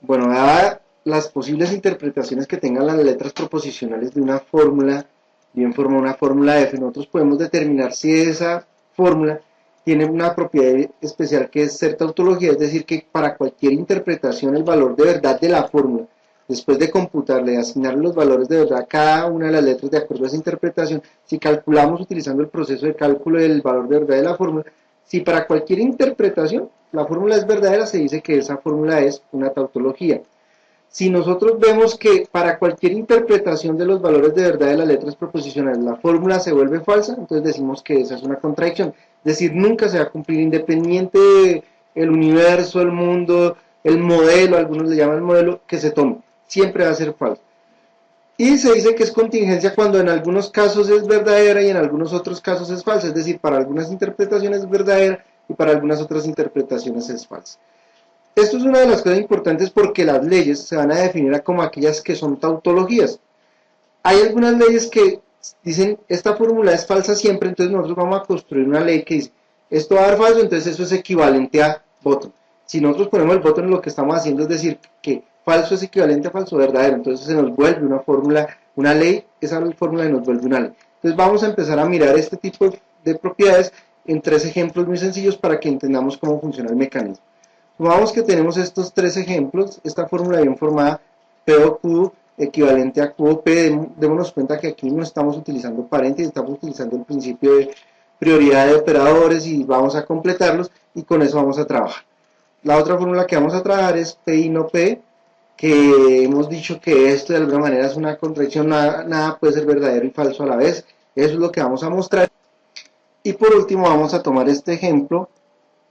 Bueno, dadas las posibles interpretaciones que tengan las letras proposicionales de una fórmula, bien forma una fórmula F, nosotros podemos determinar si esa fórmula tiene una propiedad especial que es ser tautología, es decir, que para cualquier interpretación el valor de verdad de la fórmula, después de computarle y asignar los valores de verdad a cada una de las letras de acuerdo a esa interpretación, si calculamos utilizando el proceso de cálculo del valor de verdad de la fórmula, si para cualquier interpretación la fórmula es verdadera, se dice que esa fórmula es una tautología. Si nosotros vemos que para cualquier interpretación de los valores de verdad de las letras proposicionales la fórmula se vuelve falsa, entonces decimos que esa es una contradicción. Es decir, nunca se va a cumplir independiente del universo, el mundo, el modelo, algunos le llaman modelo, que se tome. Siempre va a ser falso. Y se dice que es contingencia cuando en algunos casos es verdadera y en algunos otros casos es falsa. Es decir, para algunas interpretaciones es verdadera y para algunas otras interpretaciones es falsa. Esto es una de las cosas importantes porque las leyes se van a definir como aquellas que son tautologías. Hay algunas leyes que dicen esta fórmula es falsa siempre, entonces nosotros vamos a construir una ley que dice esto va a dar falso, entonces eso es equivalente a bottom. Si nosotros ponemos el bottom, lo que estamos haciendo es decir que falso es equivalente a falso verdadero, entonces se nos vuelve una fórmula, una ley, esa fórmula nos vuelve una ley. Entonces vamos a empezar a mirar este tipo de propiedades en tres ejemplos muy sencillos para que entendamos cómo funciona el mecanismo. Supongamos que tenemos estos tres ejemplos, esta fórmula bien formada, P o Q equivalente a Q o P, démonos cuenta que aquí no estamos utilizando paréntesis, estamos utilizando el principio de prioridad de operadores y vamos a completarlos y con eso vamos a trabajar. La otra fórmula que vamos a trabajar es P y no P, que hemos dicho que esto de alguna manera es una contradicción, nada puede ser verdadero y falso a la vez, eso es lo que vamos a mostrar. Y por último vamos a tomar este ejemplo,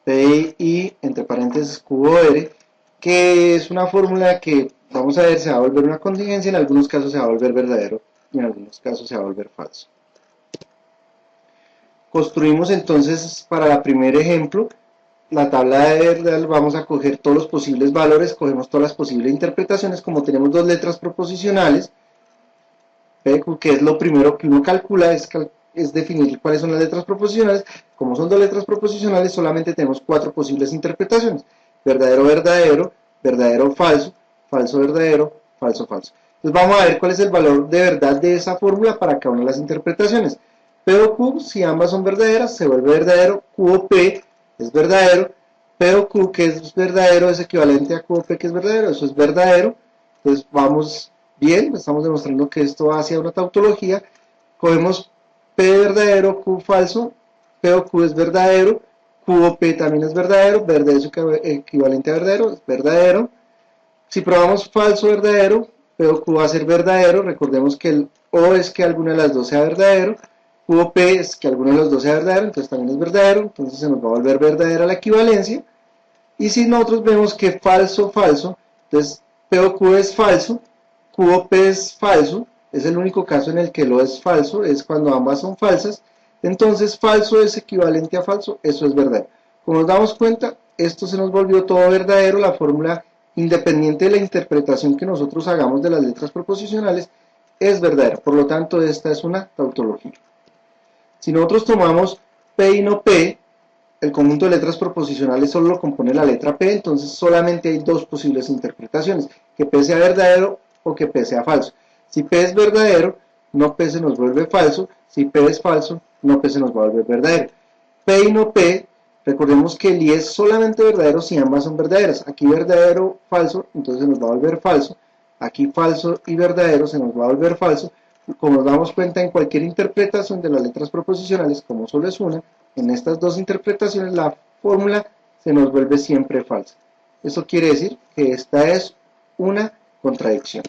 P y entre paréntesis QOR, que es una fórmula que vamos a ver se va a volver una contingencia, en algunos casos se va a volver verdadero y en algunos casos se va a volver falso. Construimos entonces para el primer ejemplo la tabla de verdad, vamos a coger todos los posibles valores, cogemos todas las posibles interpretaciones, como tenemos dos letras proposicionales, PQ, que es lo primero que uno calcula, es definir cuáles son las letras proposicionales. Como son dos letras proposicionales, solamente tenemos cuatro posibles interpretaciones: verdadero, verdadero, verdadero, falso, falso, verdadero, falso, falso. Entonces vamos a ver cuál es el valor de verdad de esa fórmula para cada una de las interpretaciones. P o Q, si ambas son verdaderas, se vuelve verdadero. Q o P es verdadero. P o Q, que es verdadero, es equivalente a Q o P, que es verdadero. Eso es verdadero. Entonces vamos bien, estamos demostrando que esto va hacia una tautología. Cogemos P verdadero, Q falso, P o Q es verdadero, Q o P también es verdadero, verdadero es equivalente a verdadero, es verdadero. Si probamos falso verdadero, P o Q va a ser verdadero, recordemos que el O es que alguna de las dos sea verdadero, Q o P es que alguno de los dos sea verdadero, entonces también es verdadero, entonces se nos va a volver verdadera la equivalencia. Y si nosotros vemos que falso, falso, entonces P o Q es falso, Q o P es falso, es el único caso en el que lo es falso, es cuando ambas son falsas, entonces falso es equivalente a falso, eso es verdadero. Como nos damos cuenta, esto se nos volvió todo verdadero, la fórmula, independiente de la interpretación que nosotros hagamos de las letras proposicionales, es verdadera, por lo tanto esta es una tautología. Si nosotros tomamos P y no P, el conjunto de letras proposicionales solo lo compone la letra P, entonces solamente hay dos posibles interpretaciones, que P sea verdadero o que P sea falso. Si P es verdadero, no P se nos vuelve falso, si P es falso, no P se nos va a volver verdadero. P y no P, recordemos que el I es solamente verdadero si ambas son verdaderas. Aquí verdadero, falso, entonces se nos va a volver falso. Aquí falso y verdadero se nos va a volver falso. Como nos damos cuenta, en cualquier interpretación de las letras proposicionales, como solo es una, en estas dos interpretaciones la fórmula se nos vuelve siempre falsa. Eso quiere decir que esta es una contradicción.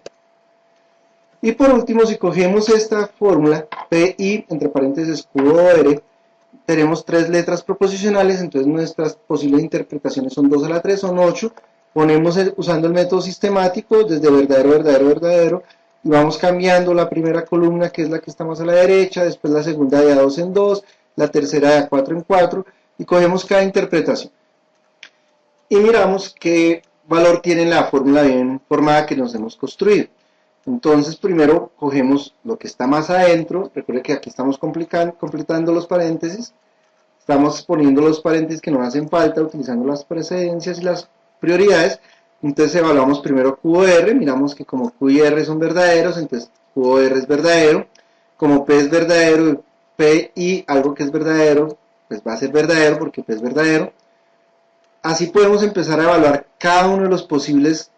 Y por último, si cogemos esta fórmula, PI, entre paréntesis QOR, tenemos tres letras proposicionales, entonces nuestras posibles interpretaciones son 2 a la 3, son 8. Ponemos usando el método sistemático, desde verdadero, verdadero, verdadero, y vamos cambiando la primera columna, que es la que está más a la derecha, después la segunda de A2 en 2, la tercera de A4 en 4, y cogemos cada interpretación. Y miramos qué valor tiene la fórmula bien formada que nos hemos construido. Entonces primero cogemos lo que está más adentro, recuerde que aquí estamos completando los paréntesis, estamos poniendo los paréntesis que nos hacen falta, utilizando las precedencias y las prioridades. Entonces evaluamos primero Q o R, miramos que como Q y R son verdaderos, entonces Q o R es verdadero. Como P es verdadero, P y algo que es verdadero, pues va a ser verdadero porque P es verdadero. Así podemos empezar a evaluar cada uno de los posibles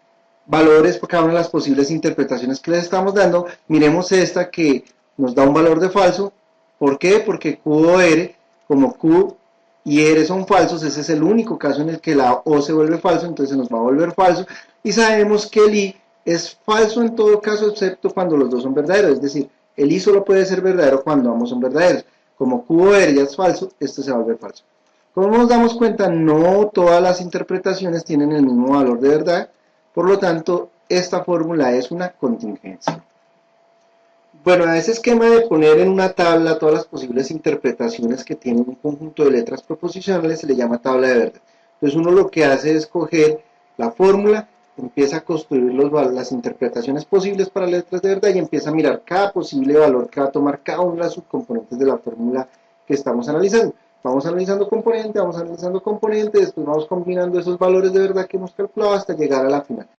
valores, por cada una de las posibles interpretaciones que les estamos dando. Miremos esta que nos da un valor de falso. ¿Por qué? Porque Q o R, como Q y R son falsos, ese es el único caso en el que la O se vuelve falso, entonces se nos va a volver falso. Y sabemos que el I es falso en todo caso, excepto cuando los dos son verdaderos. Es decir, el I solo puede ser verdadero cuando ambos son verdaderos. Como Q o R ya es falso, esto se va a volver falso. Como nos damos cuenta, no todas las interpretaciones tienen el mismo valor de verdad, por lo tanto, esta fórmula es una contingencia. Bueno, a ese esquema de poner en una tabla todas las posibles interpretaciones que tiene un conjunto de letras proposicionales se le llama tabla de verdad. Entonces uno lo que hace es coger la fórmula, empieza a construir las interpretaciones posibles para letras de verdad y empieza a mirar cada posible valor que va a tomar cada una de las subcomponentes de la fórmula que estamos analizando. Vamos analizando componente, después vamos combinando esos valores de verdad que hemos calculado hasta llegar a la final.